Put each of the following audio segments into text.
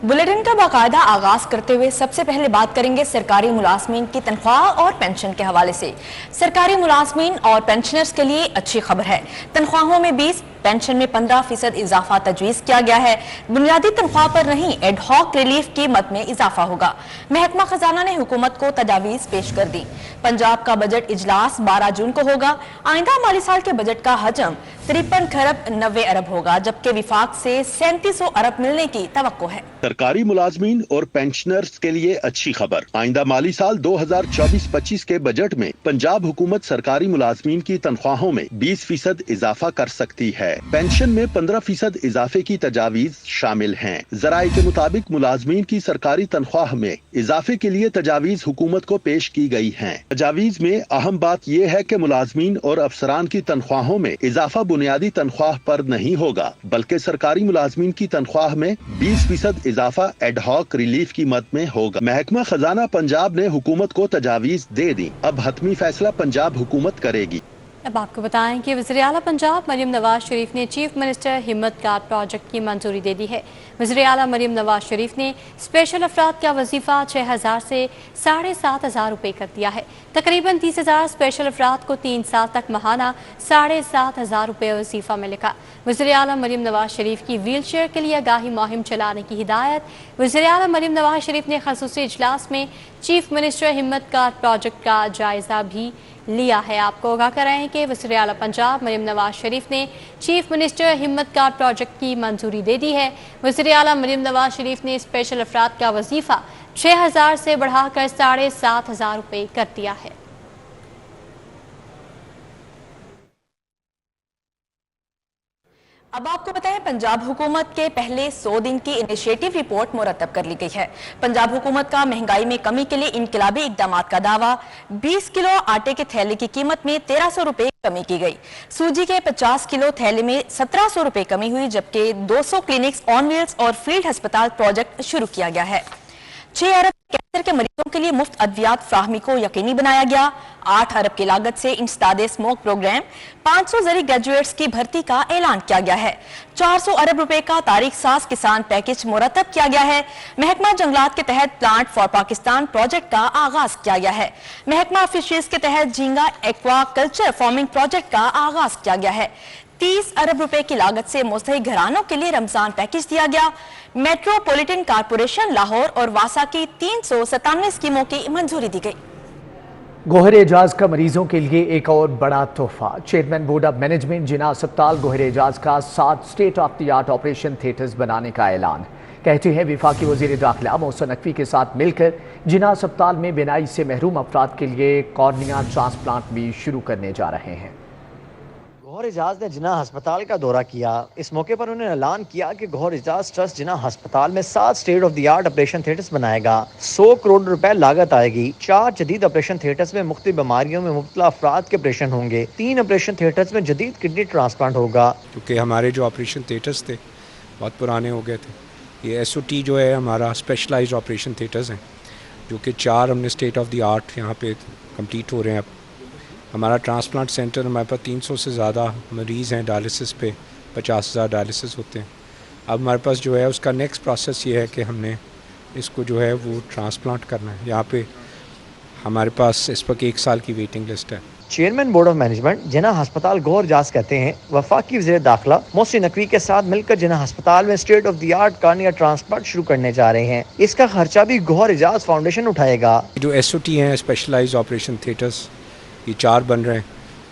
Bulletin का बाकायदा आगाज करते हुए सबसे पहले बात करेंगे सरकारी मुलाजमीन की तनख्वाह और पेंशन के हवाले से। सरकारी मुलाजमीन और पेंशनर्स के लिए अच्छी खबर है। तनख्वाहों में 20, पेंशन में 15% इजाफा तजवीज़ किया गया है। बुनियादी तनख्वाह पर नहीं, एडहॉक रिलीफ कीमत में इजाफा होगा। महकमा खजाना ने हुकूमत को तजावीज़ पेश कर दी। पंजाब का बजट इजलास 12 जून को होगा। आइंदा माली साल के बजट का हजम 53 खरब 90 अरब होगा, जबकि विफाक से 3700 अरब मिलने की तवक्को है। सरकारी मुलाजमीन और पेंशनर्स के लिए अच्छी खबर। आइंदा माली साल 2024-25 के बजट में पंजाब हुकूमत सरकारी मुलाजमीन की तनख्वाहों में 20% इजाफा कर सकती है। पेंशन में 15% इजाफे की तजावीज शामिल हैं। जराये के मुताबिक मुलाजमीन की सरकारी तनख्वाह में इजाफे के लिए तजावीज हुकूमत को पेश की गई हैं। तजावीज में अहम बात यह है कि मुलाजमीन और अफसरान की तनख्वाहों में इजाफा बुनियादी तनख्वाह पर नहीं होगा, बल्कि सरकारी मुलाजमीन की तनख्वाह में 20% इजाफा एडहॉक रिलीफ की मद में होगा। महकमा खजाना पंजाब ने हुकूमत को तजावीज दे दी। अब हतमी फैसला पंजाब हुकूमत करेगी। अब आपको बताएं कि वज़ीर-ए-आला पंजाब मरियम नवाज शरीफ ने चीफ मिनिस्टर हिम्मत कार्ड प्रोजेक्ट की मंजूरी दे दी है। वज़ीर-ए-आला मरियम नवाज शरीफ ने स्पेशल अफराद का वजीफा 6000 से 7500 रुपये कर दिया है। तकरीबन 30,000 स्पेशल अफराद को 3 साल तक माहाना 7500 रुपये वजीफा मिलेगा। वज़ीर-ए-आला मरियम नवाज शरीफ की व्हील चेयर के लिए आगाही मुहिम चलाने की हिदायत। वज़ीर-ए-आला मरियम नवाज शरीफ ने ख़ुसूसी इजलास में चीफ मिनिस्टर हिम्मत कार्ड प्रोजेक्ट का जायजा भी लिया है। आपको आगाह कराएं कि वज़ीर-ए-आला पंजाब मरियम नवाज शरीफ ने चीफ मिनिस्टर हिम्मत कार्ड प्रोजेक्ट की मंजूरी दे दी है। वज़ीर-ए-आला मरियम नवाज शरीफ ने स्पेशल अफराद का वजीफा 6000 से बढ़ाकर 7500 रुपये कर दिया है। अब आपको बताएं, पंजाब हुकूमत के पहले 100 दिन की इनिशिएटिव रिपोर्ट मुरतब कर ली गई है। पंजाब हुकूमत का महंगाई में कमी के लिए इनकलाबी इकदाम का दावा। 20 किलो आटे के थैले की कीमत में 1300 रुपये कमी की गई। सूजी के 50 किलो थैले में 1700 रुपये कमी हुई, जबकि 200 क्लिनिक्स ऑन व्हील्स और फील्ड अस्पताल प्रोजेक्ट शुरू किया गया है। 6 अरब कैंसर के मरीजों के लिए मुफ्त अद्वियात फ्राहमी को यकीनी बनाया गया। 8 अरब की लागत से इंस्टादे स्मोक प्रोग्राम 500 जरी ग्रेजुएट्स की भर्ती का ऐलान किया गया है। 400 अरब रुपए का तारीख साज किसान पैकेज मुरतब किया गया है। महकमा जंगलात के तहत प्लांट फॉर पाकिस्तान प्रोजेक्ट का आगाज किया गया है। महकमा फिशरीज के तहत झींगा एक्वा कल्चर फार्मिंग प्रोजेक्ट का आगाज किया गया है। 30 अरब रुपए की लागत से मुस्तहिक घरानों के लिए रमजान पैकेज दिया गया। मेट्रोपॉलिटन कारपोरेशन लाहौर और वासा की 397 स्कीमों की मंजूरी दी गई। गोहर एजाज का मरीजों के लिए एक और बड़ा तोहफा। चेयरमैन बोर्ड ऑफ मैनेजमेंट जिना अस्पताल गोहर एजाज का 7 state of the art operation theatres बनाने का ऐलान। कहते हैं वफाकी वजीर दाखिला मोहसिन नकवी के साथ मिलकर जिना अस्पताल में बिनाई से महरूम अफराद के लिए कॉर्निया ट्रांसप्लांट भी शुरू करने जा रहे हैं। गौहर एजाज ने जिना अस्पताल का दौरा किया। इस मौके पर उन्होंने ऐलान किया कि गौहर एजाज ट्रस्ट जिना अस्पताल में 7 state of the art operation theatres बनाएगा। 100 करोड़ रुपए लागत आएगी। 4 जदीद ऑपरेशन थिएटर्स में मुख्तलिफ बीमारियों में मुब्तला अफराद के ऑपरेशन होंगे। 3 ऑपरेशन थिएटर्स में जदीद किडनी ट्रांसप्लांट होगा। क्योंकि हमारे जो ऑपरेशन थिएटर्स थे बहुत पुराने हो गए थे। ये SOT जो है हमारा स्पेशलाइज्ड ऑपरेशन थिएटर्स हैं, जो कि 4 हमने स्टेट ऑफ द आर्ट यहाँ पे कंप्लीट हो रहे हैं। अब हमारा ट्रांसप्लांट सेंटर, हमारे पास 300 से ज़्यादा मरीज़ हैं डायलिसिस पे, 50,000 डायलिसिस होते हैं। अब हमारे पास जो है उसका नेक्स्ट प्रोसेस ये है कि हमने इसको जो है वो ट्रांसप्लांट करना है। यहाँ पे हमारे पास इस वक्त 1 साल की वेटिंग लिस्ट है। चेयरमैन बोर्ड ऑफ मैनेजमेंट जिना अस्पताल गौहर एजाज कहते हैं वफाकी वज़ीर दाखिला मोहसिन नकवी के साथ मिलकर जिना अस्पताल में state of the art cornea transplant शुरू करने जा रहे हैं। इसका खर्चा भी गौहर एजाज फाउंडेशन उठाएगा। जो SOT हैं स्पेशलाइज्ड ऑपरेशन थिएटर्स, ये 4 बन रहे हैं।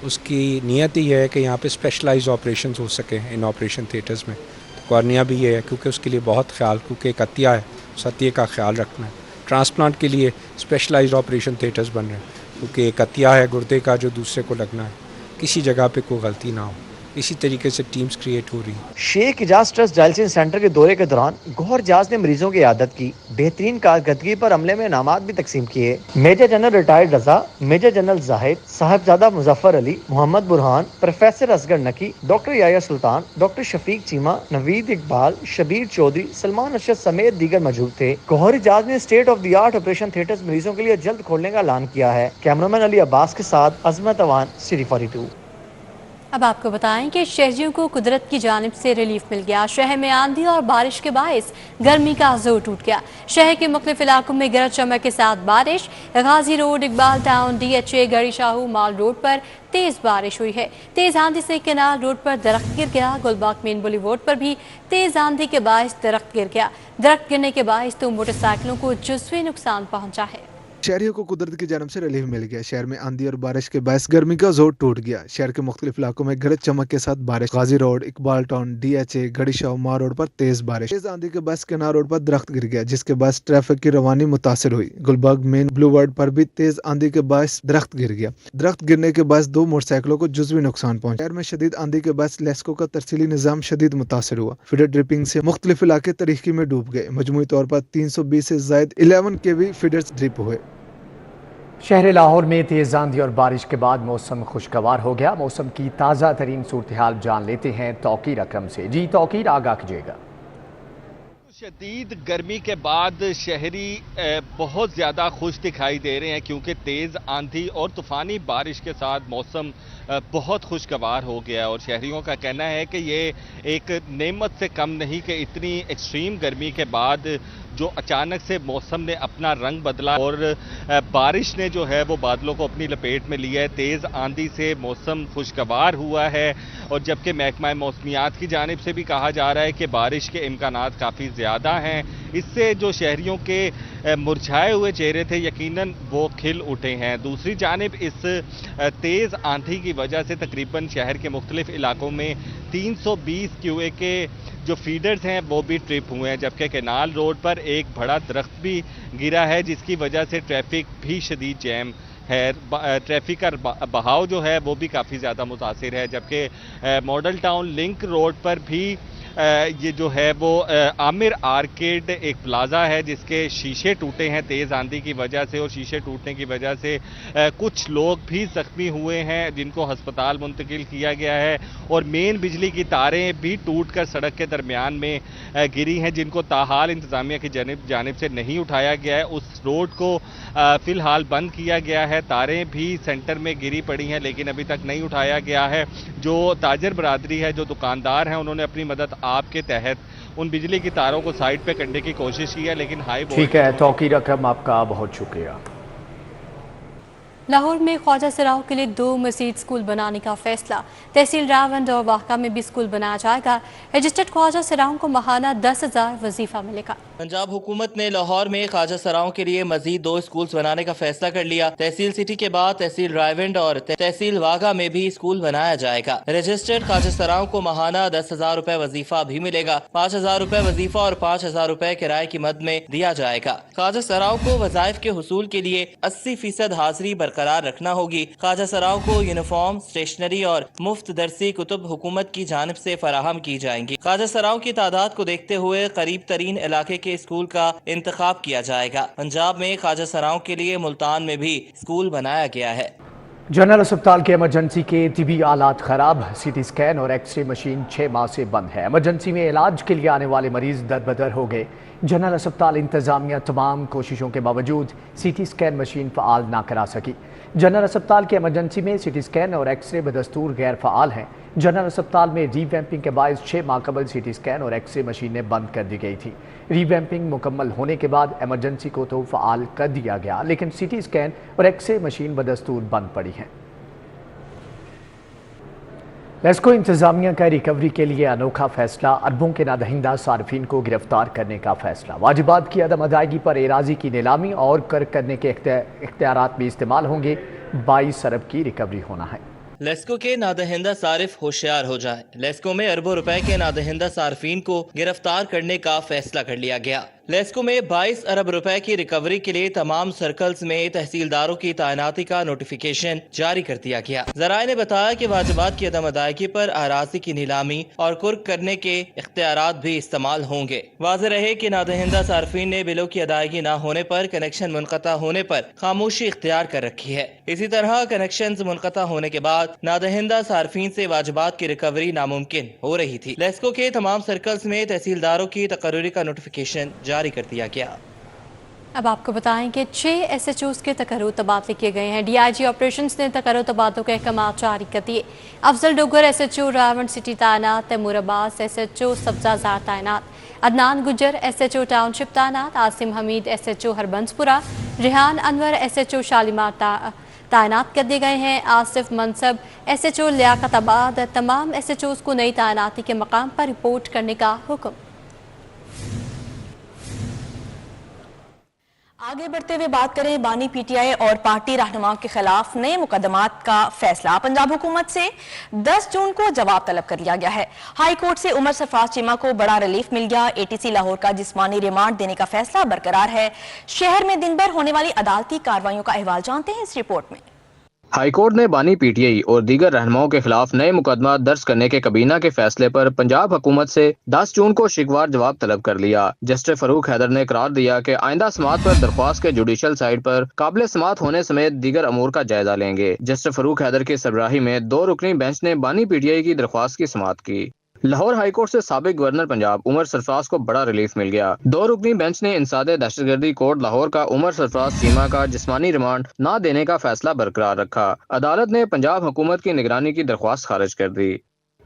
उसकी नीयत ही है कि यहाँ पे स्पेशलाइज्ड ऑपरेशंस हो सके इन ऑपरेशन थिएटर्स में। तो कॉर्निया भी ये है क्योंकि उसके लिए बहुत ख्याल, क्योंकि एक अतिया है, उस अतिये का ख्याल रखना है। ट्रांसप्लांट के लिए स्पेशलाइज्ड ऑपरेशन थिएटर्स बन रहे हैं क्योंकि एक अतिया है गुर्दे का जो दूसरे को लगना है, किसी जगह पे कोई गलती ना हो। इसी तरीके से टीम्स क्रिएट हो रही हैं। Sheikh Ejaz trust dialysis centre के दौरे के दौरान गौहर एजाज ने मरीजों की आदत की बेहतरीन कारकर्दगी पर अमले में इनामात भी तकसीम किए। Major general retired Raza, major general Zahid, Sahibzada Muzaffar Ali, Mohammad Burhan, professor Asghar Naqi, doctor Yahya Sultan, doctor Shafiq Cheema, Naveed Iqbal, Shabbir Chaudhry, Salman Arshad समेत दीगर मौजूद थे। गौहर एजाज ने state of the art operation theatres मरीजों के लिए जल्द खोलने का ऐलान किया है। कैमरामैन अली अब्बास के साथ अजमत अवान, सिटी 42। अब आपको बताएं कि शहरियों को कुदरत की जानिब से रिलीफ मिल गया। शहर में आंधी और बारिश के बायस गर्मी का जोर टूट गया। शहर के मुख्तलिफ इलाकों में गरज चमक के साथ बारिश। गाजी रोड, इकबाल टाउन, DHA, गढ़ी शाहू माल रोड पर तेज बारिश हुई है। तेज आंधी से केनाल रोड पर दरख्त गिर गया। गुलबाग मेन बुलेवार्ड पर भी तेज आंधी के बायस दरख्त गिर गया। दरख्त गिरने के बायस 2 मोटरसाइकिलों को जुज़वी नुकसान पहुंचा है। शहरियों को कुदरत की जानिब से रिलीफ मिल गया। शहर में आंधी और बारिश के बायस गर्मी का जोर टूट गया। शहर के मुख्तलिफ इलाकों में गरज चमक के साथ बारिश। गाजी रोड, इकबाल टाउन, DHA, गढ़ी शाहू मार रोड पर तेज बारिश। तेज आंधी के बायस केनाल रोड पर दरख्त गिर गया, जिसके बायस ट्रैफिक की रवानी मुतासिर हुई। गुलबाग मेन बुलेवार्ड पर भी तेज आंधी के बायस दरख्त गिर गया। दरख्त गिरने के बायस 2 मोटरसाइकिलों को जुज़वी नुकसान पहुंचा। शहर में शदीद आंधी के बायस लेस्को का तरसीली निजाम शदीद मुतासिर हुआ। फीडर ड्रिपिंग से मुख्तलिफ इलाके तारीकी में डूब गए। मजमूई तौर पर 320 से जायद 11 kV फीडर्स ड्रिप हुए। शहर लाहौर में तेज आंधी और बारिश के बाद मौसम खुशगवार हो गया। मौसम की ताज़ा तरीन सूरत हाल जान लेते हैं तौकीर अकरम से। जी तौकीर, आगाह कीजिएगा। शदीद गर्मी के बाद शहरी बहुत ज़्यादा खुश दिखाई दे रहे हैं, क्योंकि तेज़ आंधी और तूफ़ानी बारिश के साथ मौसम बहुत खुशगवार हो गया। और शहरियों का कहना है कि ये एक नेमत से कम नहीं कि इतनी एक्सट्रीम गर्मी के बाद जो अचानक से मौसम ने अपना रंग बदला और बारिश ने जो है वो बादलों को अपनी लपेट में लिया है। तेज़ आंधी से मौसम खुशगवार हुआ है, और जबकि महकमा मौसमियात की जानिब से भी कहा जा रहा है कि बारिश के इम्कानात काफ़ी ज़्यादा हैं। इससे जो शहरियों के मुरझाए हुए चेहरे थे यकीनन वो खिल उठे हैं। दूसरी जानिब इस तेज़ आंधी की वजह से तकरीबन शहर के मुख्तलिफ इलाकों में 320 QA के जो फीडर्स हैं वो भी ट्रिप हुए हैं, जबकि केनाल रोड पर एक बड़ा दरख्त भी गिरा है, जिसकी वजह से ट्रैफिक भी शदीद जैम है। ट्रैफिक का बहाव जो है वो भी काफ़ी ज़्यादा मुतासिर है। जबकि मॉडल टाउन लिंक रोड पर भी ये जो है वो आमिर आर्केड एक प्लाजा है जिसके शीशे टूटे हैं तेज़ आंधी की वजह से, और शीशे टूटने की वजह से कुछ लोग भी जख्मी हुए हैं जिनको हस्पताल मुंतकिल किया गया है। और मेन बिजली की तारें भी टूटकर सड़क के दरमियान में गिरी हैं, जिनको ताहाल इंतज़ामिया की जानिब से नहीं उठाया गया है। उस रोड को फ़िलहाल बंद किया गया है। तारें भी सेंटर में गिरी पड़ी हैं, लेकिन अभी तक नहीं उठाया गया है। जो ताजर बरादरी है, जो दुकानदार हैं, उन्होंने अपनी मदद आपके तहत उन बिजली की तारों को साइड पे करने की कोशिश की है, लेकिन हाई ठीक है तौकीर अकरम, आपका बहुत शुक्रिया। लाहौर में ख्वाजा सराओं के लिए 2 मजीद स्कूल बनाने का फैसला। तहसील रावंद और वाहका में भी स्कूल बनाया जाएगा। रजिस्टर्ड ख्वाजा सराओं को माहाना 10,000 वजीफा मिलेगा। पंजाब हुकूमत ने लाहौर में ख्वाजा सराओं के लिए मजीद 2 स्कूल्स बनाने का फैसला कर लिया। तहसील सिटी के बाद तहसील रावंद और तहसील वाघा में भी स्कूल बनाया जाएगा। रजिस्टर्ड ख्वाजा सराओं को माहाना 10,000 रुपए वजीफा भी मिलेगा। 5,000 रुपए वजीफा और 5,000 रुपए किराए की मद में दिया जाएगा। ख्वाजा सराओं को वज़ाइफ के हुसूल के लिए 80% हाजिरी बरकरार रखना होगी। ख्वाजा सराओं को यूनिफॉर्म, स्टेशनरी और मुफ्त दरसी कुतुब हुकूमत की जानिब से फराहम की जाएंगी। ख्वाजा सराओं की तादाद को देखते हुए करीब तरीन इलाके के स्कूल का इंतखाब किया जाएगा। पंजाब में ख्वाजा सराओं के लिए मुल्तान में भी स्कूल बनाया गया है। जनरल अस्पताल के इमरजेंसी के तिबी आलात खराब। CT स्कैन और एक्सरे मशीन 6 माह से बंद है। इमरजेंसी में इलाज के लिए आने वाले मरीज दरबदर हो गए। जनरल अस्पताल इंतजामिया तमाम कोशिशों के बावजूद CT स्कैन मशीन फ़ाल ना करा सकी। जनरल अस्पताल के इमरजेंसी में CT स्कैन और एक्सरे बदस्तूर गैर फ़ाल हैं। जनरल अस्पताल में रीवैम्पिंग के बायस 6 माह कबल CT स्कैन और एक्सरे मशीनें बंद कर दी गई थी। रीवैम्पिंग मुकम्मल होने के बाद इमरजेंसी को तो फ़ाल कर दिया गया, लेकिन CT स्कैन और एक्सरे मशीन बदस्तूर बंद पड़ी हैं। लेस्को इंतजामिया का रिकवरी के लिए अनोखा फैसला। अरबों के नादहिंदा सार्फिन को गिरफ्तार करने का फैसला। वाजिबात की अदम अदायगी पर एराजी की नीलामी और कर करने के इख्तियारात भी इस्तेमाल होंगे। 22 अरब की रिकवरी होना है। लेस्को के नादहिंदा सारिफ होशियार हो जाए। लेस्को में अरबों रुपए के नादहिंदा सार्फिन को गिरफ्तार करने का फैसला कर लिया गया। लेस्को में 22 अरब रुपए की रिकवरी के लिए तमाम सर्कल्स में तहसीलदारों की तैनाती का नोटिफिकेशन जारी कर दिया गया। जराए ने बताया कि वाजिबात की अदम अदायगी पर अराजी की नीलामी और कुर्क करने के इख्तियारात भी इस्तेमाल होंगे। वाज़ेह रहे कि नादहिंदा सार्फिन ने बिलों की अदायगी न होने पर कनेक्शन मुनक़ता होने पर खामोशी इख्तियार कर रखी है। इसी तरह कनेक्शन मुनक़ता होने के बाद नादहिंदा सार्फिन से वाजिबात की रिकवरी नामुमकिन हो रही थी। लेस्को के तमाम सर्कल्स में तहसीलदारों की तकर्री का नोटिफिकेशन जारी कर दिया गया। اب آپ کو بتائیں کہ 6 SHOs کے تقرر تبادلے کیے گئے ہیں۔ DIG آپریشنز نے تقرر تبادلوں کے احکامات جاری کر دیے۔ افضل ڈوگر SHO راون سٹی تعینات، تیمور عباس SHO سبزہ زار تعینات، عدنان گجر SHO ٹاؤن شپ تعینات، عاصم حمید SHO ہربنس پورہ، ریحان انور SHO شالیمار تعینات کر دیے گئے ہیں۔ آصف منصب SHO لیاقت آباد تمام SHOs کو نئی تعیناتی کے مقام پر رپورٹ کرنے کا حکم۔ آگے بڑھتے ہوئے بات کریں بانی PTI اور پارٹی رہنماؤں کے خلاف نئے مقدمات کا فیصلہ۔ پنجاب حکومت سے 10 جون کو جواب طلب کر لیا گیا ہے۔ ہائی کورٹ سے عمر سرفراز چیمہ کو بڑا ریلیف مل گیا۔ ATC لاہور کا جسمانی ریمانڈ دینے کا فیصلہ برقرار ہے۔ شہر میں دن بھر ہونے والی عدالتی کارروائیوں کا احوال جانتے ہیں اس رپورٹ میں۔ ہائی کورٹ نے بانی PTI اور دیگر رہنماؤں کے خلاف نئے مقدمات درج کرنے کے کابینہ کے فیصلے پر پنجاب حکومت سے 10 جون کو شکوار جواب طلب کر لیا۔ جسٹس فاروق حیدر نے قرار دیا کہ آئندہ سماعت پر درخواست کے جوڈیشل سائٹ پر قابل سماعت ہونے سمیت دیگر امور کا جائزہ لیں گے۔ جسٹس فاروق حیدر کی سربراہی میں 2 رکنی بینچ نے بانی PTI کی درخواست کی سماعت کی۔ لاہور ہائی کورٹ سے سابق گورنر پنجاب عمر سرفراز کو بڑا ریلیف مل گیا۔ 2 رکنی بینچ نے انسداد دہشت گردی کورٹ لاہور کا عمر سرفراز چیمہ کا جسمانی ریمانڈ نہ دینے کا فیصلہ برقرار رکھا۔ عدالت نے پنجاب حکومت کی نگرانی کی درخواست خارج کر دی۔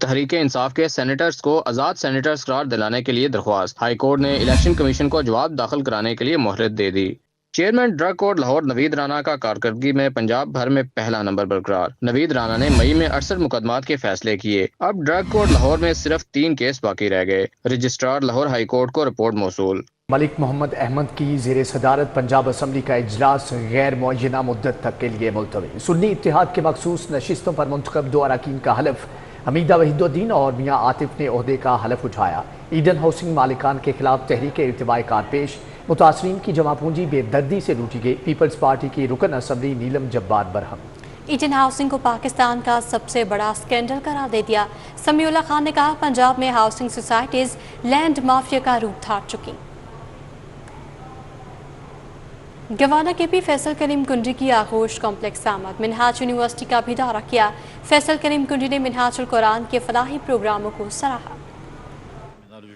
تحریک انصاف کے سینیٹرز کو آزاد سینیٹرز قرار دلانے کے لیے درخواست۔ ہائی کورٹ نے الیکشن کمیشن کو جواب داخل کرانے کے لیے مہلت دے دی۔ چیئرمین ڈرگ کورٹ لاہور نوید رانا کا کارکردگی میں پنجاب بھر میں پہلا نمبر برقرار۔ نوید رانا نے مئی میں 68 مقدمات کے فیصلے کیے۔ اب ڈرگ کورٹ لاہور میں صرف 3 کیس باقی رہ گئے۔ رجسٹرار لاہور ہائی کورٹ کو رپورٹ موصول۔ ملک محمد احمد کی زیر صدارت پنجاب اسمبلی کا اجلاس غیر معینہ مدت تک کے لیے ملتوی۔ سنی اتحاد کے مخصوص نشستوں پر منتخب 2 اراکین کا حلف۔ حمیدہ وحید الدین اور میاں عاطف نے عہدے کا حلف اٹھایا۔ ایڈن ہاؤسنگ مالکان کے خلاف تحریک ارتواء کار پیش۔ متاثرین کی جمع پونجی بے دردی سے لوٹی گئی۔ پیپلز پارٹی کی رکن اسمبلی نیلم جبار برہم۔ ایڈن ہاؤسنگ کو پاکستان کا سب سے بڑا اسکینڈل قرار دے دیا۔ سمیع اللہ خان نے کہا پنجاب میں ہاؤسنگ سوسائٹیز لینڈ مافیا کا روپ دھار چکی۔ گوانا کے پی فیصل کریم کنڈی کی آغوش کمپلیکس آمد۔ منہاج یونیورسٹی کا بھی دورہ کیا۔ فیصل کریم کنڈی نے منہاج القرآن کے فلاحی پروگراموں کو سراہا۔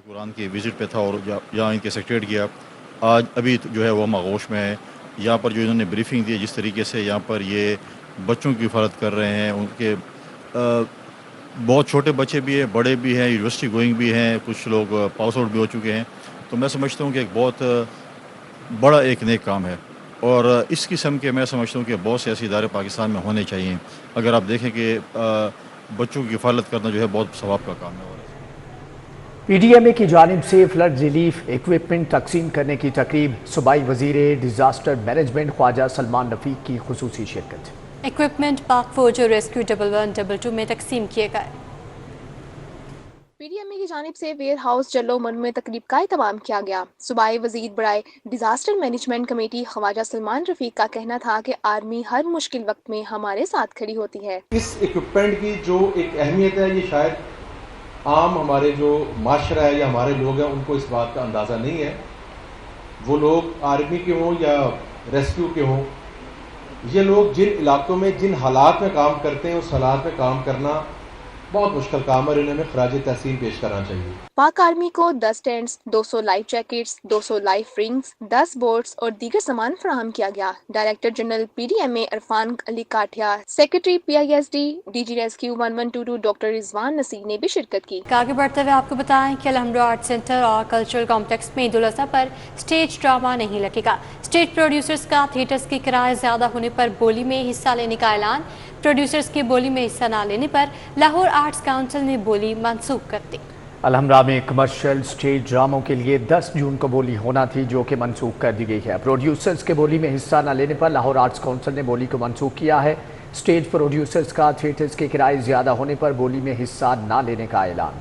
قرآن کی وزٹ پہ تھا اور یہاں ان کے سیکریٹریٹ کیا۔ آج ابھی جو ہے وہ آغوش میں ہے۔ یہاں پر جو انہوں نے بریفنگ دی جس طریقے سے یہاں پر یہ بچوں کی حفاظت کر رہے ہیں، ان کے بہت چھوٹے بچے بھی ہیں، بڑے بھی ہیں، یونیورسٹی گوئنگ بھی ہیں، کچھ لوگ پاس آؤٹ بھی ہو چکے ہیں۔ تو میں سمجھتا ہوں کہ ایک بہت بڑا ایک نیک کام ہے اور اس قسم کے میں سمجھتا ہوں کہ بہت سے ایسے ادارے پاکستان میں ہونے چاہیے۔ اگر آپ دیکھیں کہ بچوں کی حفاظت کرنا جو ہے بہت ثواب کا کام ہے۔ PDMA کی جانب سے فلڈ ریلیف ایکوپمنٹ تقسیم کرنے کی تقریب۔ صوبائی وزیر ڈیزاسٹر مینجمنٹ خواجہ سلمان رفیق کی خصوصی شرکت۔ ایکوپمنٹ پاک فوج اور ریسکیو 1122 میں تقسیم کیے گئے۔ PDMA کی جانب سے ویئر ہاؤس جلو من میں تقریب کا اہتمام کیا گیا۔ صوبائی وزیر برائے ڈیزاسٹر مینجمنٹ کمیٹی خواجہ سلمان رفیق کا کہنا تھا کہ آرمی ہر مشکل وقت میں ہمارے ساتھ کھڑی ہوتی ہے۔ اس ایکوپمنٹ کی جو ایک اہمیت ہے یہ شاید عام ہمارے جو معاشرہ ہے یا ہمارے لوگ ہیں ان کو اس بات کا اندازہ نہیں ہے۔ وہ لوگ آرمی کے ہوں یا ریسکیو کے ہوں، یہ لوگ جن علاقوں میں جن حالات میں کام کرتے ہیں اس حالات میں کام کرنا بہت مشکل کام ہے اور انہیں خراج تحسین پیش کرنا چاہیے۔ پاک آرمی کو 10 tents, 200 life jackets, 200 life rings, 10 boats اور دیگر سامان فراہم کیا گیا۔ Director general PDMA Irfan Ali Kathia, secretary PISD DG rescue 1122 doctor Rizwan Naseer نے بھی شرکت کی۔ آگے بڑھتے ہوئے آپ کو بتائیں کہ الحمرا آرٹ سینٹر اور کلچرل کمپلیکس میں عید الاضحیٰ پر اسٹیج ڈرامہ نہیں لگے گا۔ اسٹیج پروڈیوسرز کا تھیٹرز کے کرائے زیادہ ہونے پر بولی میں حصہ لینے کا اعلان۔ پروڈیوسرز کی بولی میں حصہ نہ لینے پر لاہور آرٹس کونسل نے بولی منسوخ کر دی۔ الحمرا میں کمرشل سٹیج ڈراموں کے لیے 10 جون کو بولی ہونا تھی جو کہ منسوخ کر دی گئی ہے۔ پروڈیوسرز کے بولی میں حصہ نہ لینے پر لاہور آرٹس کونسل نے بولی کو منسوخ کیا ہے۔ سٹیج پروڈیوسرز کا تھیٹرز کے کرائے زیادہ ہونے پر بولی میں حصہ نہ لینے کا اعلان۔